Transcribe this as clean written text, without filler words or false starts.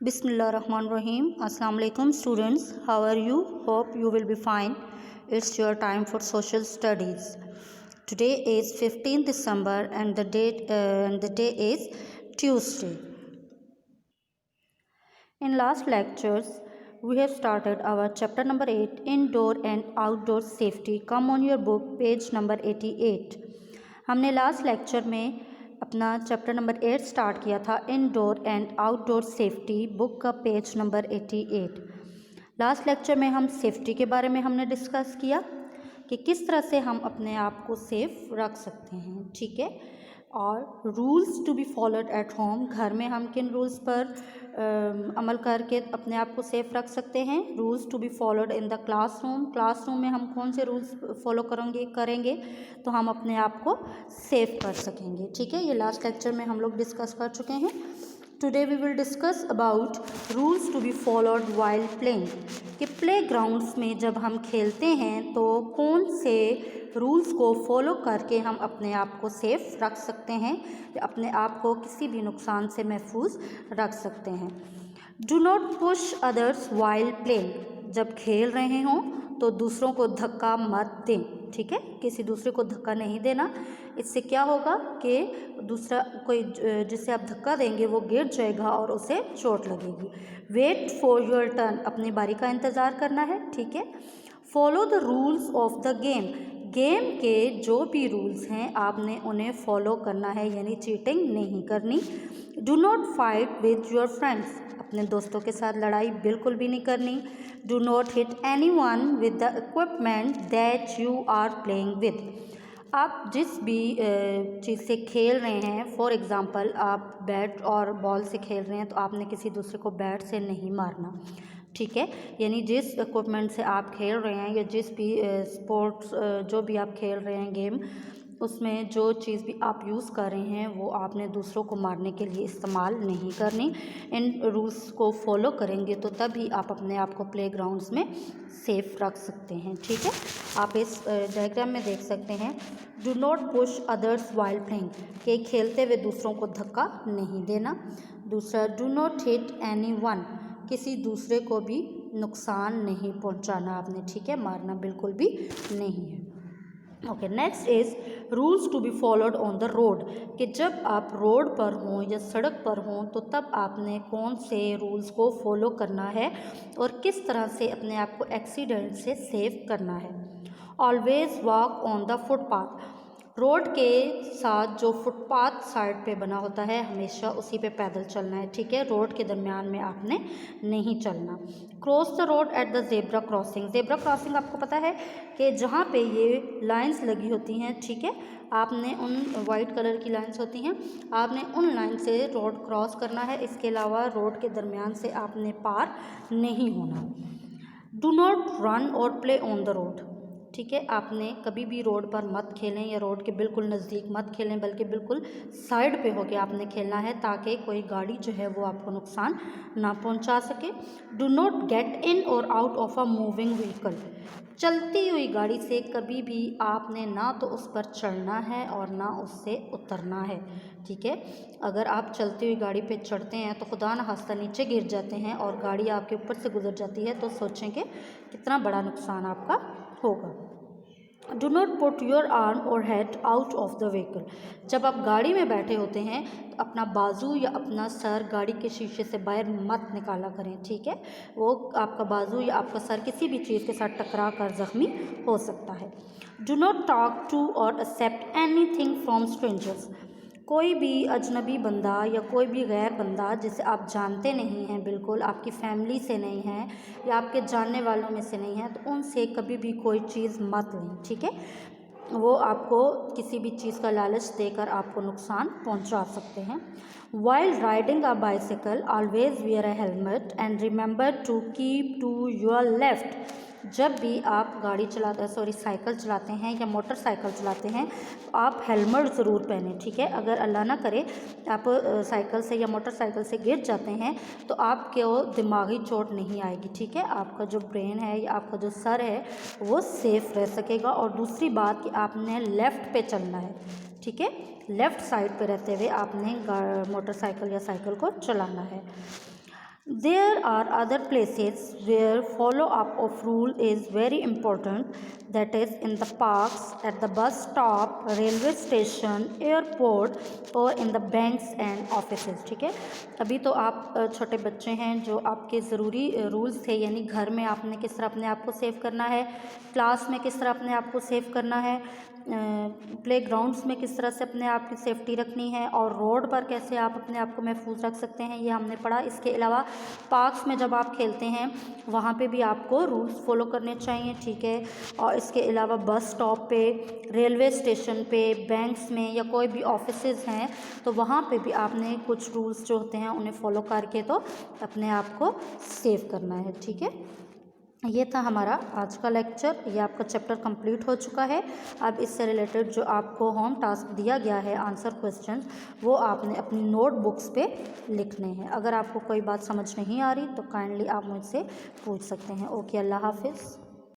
Bismillahirrahmanirrahim. Assalamu alaikum students. How are you? Hope you will be fine. It's your time for social studies. Today is 15th December and the day is Tuesday. In last lectures we have started our chapter number 8, indoor and outdoor safety. Come on your book page number 88. हमने last lecture में अपना chapter number 8 start किया था, indoor and outdoor safety, book का page number 88। Last lecture में हम safety के बारे में हमने डिस्कस किया कि किस तरह से हम अपने आप को सेफ रख सकते हैं, ठीक है। और rules to be followed at home, घर में हम किन रूल्स पर अमल करके अपने आप को सेफ रख सकते हैं। Rules to be followed in the classroom, classroom में हम कौन से रूल्स फॉलो करेंगे तो हम अपने आप को सेफ कर सकेंगे, ठीक है। ये लास्ट लेक्चर में हम लोग डिस्कस कर चुके हैं। Today we will discuss about rules to be followed while playing, कि प्ले ग्राउंड्स में जब हम खेलते हैं तो कौन से रूल्स को फॉलो करके हम अपने आप को सेफ रख सकते हैं या अपने आप को किसी भी नुकसान से महफूज रख सकते हैं। Do not push others while playing, जब खेल रहे हों तो दूसरों को धक्का मत दें, ठीक है। किसी दूसरे को धक्का नहीं देना, इससे क्या होगा कि दूसरा कोई जिसे आप धक्का देंगे वो गिर जाएगा और उसे चोट लगेगी। वेट फॉर योर टर्न, अपनी बारी का इंतज़ार करना है, ठीक है। Follow the rules of the game, game के जो भी रूल्स हैं आपने उन्हें फॉलो करना है, यानी चीटिंग नहीं करनी। Do not fight with your friends, अपने दोस्तों के साथ लड़ाई बिल्कुल भी नहीं करनी। Do not hit anyone with the equipment that you are playing with, आप जिस भी चीज़ से खेल रहे हैं, फॉर एग्ज़ाम्पल आप बैट और बॉल से खेल रहे हैं तो आपने किसी दूसरे को बैट से नहीं मारना, ठीक है। यानी जिस इक्विपमेंट से आप खेल रहे हैं या जिस भी स्पोर्ट्स जो भी आप खेल रहे हैं गेम, उसमें जो चीज़ भी आप यूज़ कर रहे हैं वो आपने दूसरों को मारने के लिए इस्तेमाल नहीं करनी। इन रूल्स को फॉलो करेंगे तो तभी आप अपने आप को प्ले ग्राउंड्स में सेफ रख सकते हैं, ठीक है। आप इस डायग्राम में देख सकते हैं, do not push others while playing, कि खेलते हुए दूसरों को धक्का नहीं देना। दूसरा, डू नॉट हिट एनीवन, किसी दूसरे को भी नुकसान नहीं पहुंचाना आपने, ठीक है, मारना बिल्कुल भी नहीं है। Okay, next is rules to be followed on the road, कि जब आप रोड पर हों या सड़क पर हों तो तब आपने कौन से रूल्स को फॉलो करना है और किस तरह से अपने आप को एक्सीडेंट से सेव करना है। Always walk on the footpath, road के साथ जो फुटपाथ साइड पे बना होता है हमेशा उसी पे पैदल चलना है, ठीक है। रोड के दरमियान में आपने नहीं चलना। Cross the road at the zebra crossing, zebra crossing आपको पता है कि जहाँ पे ये लाइंस लगी होती हैं, ठीक है, आपने उन वाइट कलर की लाइंस होती हैं, आपने उन लाइन से रोड क्रॉस करना है। इसके अलावा रोड के दरमियान से आपने पार नहीं होना। डू नॉट रन और प्ले ऑन द रोड, ठीक है, आपने कभी भी रोड पर मत खेलें या रोड के बिल्कुल नज़दीक मत खेलें, बल्कि बिल्कुल साइड पे होके आपने खेलना है ताकि कोई गाड़ी जो है वो आपको नुकसान ना पहुंचा सके। डू नॉट गेट इन और out of a moving vehicle, चलती हुई गाड़ी से कभी भी आपने ना तो उस पर चढ़ना है और ना उससे उतरना है, ठीक है। अगर आप चलती हुई गाड़ी पे चढ़ते हैं तो खुदा न खास्ता नीचे गिर जाते हैं और गाड़ी आपके ऊपर से गुजर जाती है तो सोचेंगे कितना बड़ा नुकसान आपका होगा। Do not put your arm और head out of the vehicle, जब आप गाड़ी में बैठे होते हैं तो अपना बाजू या अपना सर गाड़ी के शीशे से बाहर मत निकाला करें, ठीक है। वो आपका बाजू या आपका सर किसी भी चीज़ के साथ टकरा कर ज़ख्मी हो सकता है। डू नॉट टॉक टू और एक्सेप्ट एनीथिंग फ्रॉम स्ट्रेंजर्स, कोई भी अजनबी बंदा या कोई भी गैर बंदा जिसे आप जानते नहीं हैं, बिल्कुल आपकी फैमिली से नहीं है या आपके जानने वालों में से नहीं है, तो उनसे कभी भी कोई चीज़ मत लें, ठीक है। वो आपको किसी भी चीज़ का लालच देकर आपको नुकसान पहुंचा सकते हैं। While riding a bicycle always wear a helmet and remember to keep to your left, जब भी आप साइकिल चलाते हैं या मोटरसाइकिल चलाते हैं तो आप हेलमेट ज़रूर पहनें, ठीक है। अगर अल्लाह ना करे आप साइकिल से या मोटरसाइकिल से गिर जाते हैं तो आपको दिमागी चोट नहीं आएगी, ठीक है। आपका जो ब्रेन है या आपका जो सर है वो सेफ रह सकेगा। और दूसरी बात कि आपने लेफ़्ट पे चलना है, ठीक है, लेफ़्ट साइड पे रहते हुए आपने मोटरसाइकिल या साइकिल को चलाना है। There are other places where follow up of rule is very important, that is in the parks, at the bus stop, railway station, airport और in the banks and offices। ठीक है, अभी तो आप छोटे बच्चे हैं, जो आपके ज़रूरी रूल्स थे, यानी घर में आपने किस तरह अपने आप को सेव करना है, क्लास में किस तरह अपने आप को सेव करना है, प्ले ग्राउंड्स में किस तरह से अपने आप की सेफ्टी रखनी है, और रोड पर कैसे आप अपने आप को महफूज रख सकते हैं, ये हमने पढ़ा। इसके अलावा पार्क्स में जब आप खेलते हैं वहाँ पे भी आपको रूल्स फॉलो करने चाहिए। ठीक है, और इसके अलावा बस स्टॉप पे, रेलवे स्टेशन पे, बैंक्स में या कोई भी ऑफिसेज हैं तो वहाँ पे भी आपने कुछ रूल्स जो होते हैं उन्हें फॉलो करके तो अपने आप को सेव करना है। ठीक है, ये था हमारा आज का लेक्चर। ये आपका चैप्टर कंप्लीट हो चुका है। अब इससे रिलेटेड जो आपको होम टास्क दिया गया है, आंसर क्वेश्चंस, वो आपने अपनी नोटबुक्स पे लिखने हैं। अगर आपको कोई बात समझ नहीं आ रही तो काइंडली आप मुझसे पूछ सकते हैं। ओके, अल्लाह हाफिज़।